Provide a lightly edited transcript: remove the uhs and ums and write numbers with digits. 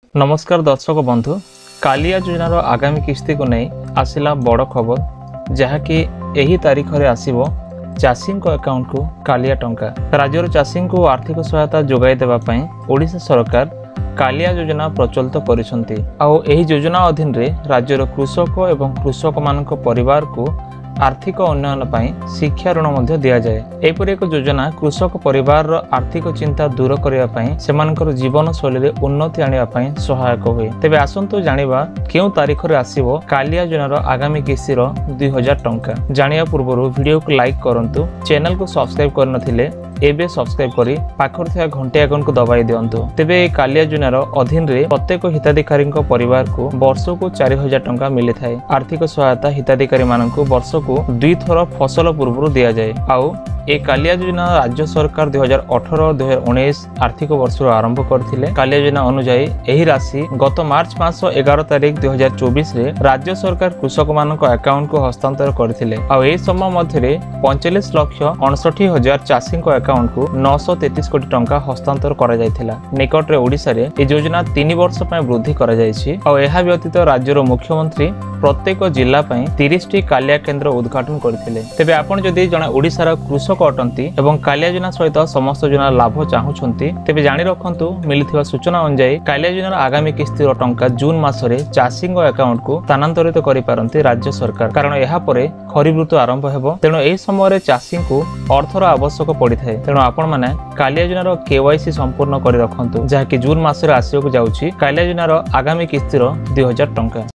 नमस्कार दर्शक बंधु कालिया योजनार आगामी किस्ती को नहीं आसिला बड़ खबर जहाँकि यही तारीख में आसव चाषी अकाउंट को कालिया टंका राज्यर चाषी को आर्थिक सहायता जोगाई देवाई ओडिशा सरकार कालिया योजना प्रचलित करिसेंती। आउ एही योजना अधीन रे राज्यर कृषक एवं कृषक मानक परिवार को आर्थिक उन्नयन पाई शिक्षा ऋण मध्य दिया जाए। एपरि एक योजना कृषक परिवार रो आर्थिक चिंता दूर करिया पाई सेमानकर जीवन शैली रे उन्नति आनिया पाई सहायक होय। तेबे आसंतु जानिबा केउ तारीख रे आसीबो कालिया योजनार आगामी किस्ती रो 2000 टंका। जानिया पूर्वरु वीडियो को लाइक करंतु, चैनल को सब्सक्राइब करनथिले एबे सब्सक्राइब करी पाखर थिया घंटे आइकन को दबाई दियंतु। तेबे कालिया योजनार अधीन रे प्रत्येक हिताधिकारी परिवार को वर्ष को 4000 टंका मिली थाए। आर्थिक सहायता हिताधिकारी मानक वर्ष को 2 थर फसल पूर्व दि जाए। आउ ए कालिया योजना राज्य सरकार 2018-2019 आर्थिक वर्ष आरंभ करथिले। कालिया योजना अनुसार एही राशि गत मार्च मास 11 तारिख 2024 रे राज्य सरकार कृषक मानक अकाउंट को हस्तांतर करथिले। आ ए समय मध्ये 45,59,000 चाषी अकाउंट को 933 कोटी टंका हस्तांतर करा जायथिला। निकट रे ओडिसा रे ए योजना 3 वर्ष पय वृद्धि करा जायछि। आ एहा व्यतीत राज्यर मुख्यमंत्री प्रत्येक जिला पय 30 टी कालिया केंद्र उद्घाटन करथिले। तेबे आपण जदि जणा ओडिसा कृषक अटंती एवं कालिया योजना सहित समस्त योजना लाभ चाहूछंती तेबे जानि रखंतु मिलिथिबा सूचना अनुसार कालिया योजनार आगामी किस्तीर टंका जून मासरे चाषी अकाउंट को स्थानांतरित करि पारंती राज्य सरकार। कारण एहा परे खरीफ ऋतु आरंभ हेबो, तेणु एही समय चाषी को अर्थर आवश्यक पड़िथाय। तेणु आपण माने कालिया योजनार केवाईसी संपूर्ण करि रखंतु, जहा कि जून मासरे आसियोक जाउछि कालिया योजनार आगामी किस्तीर 2000 टंका।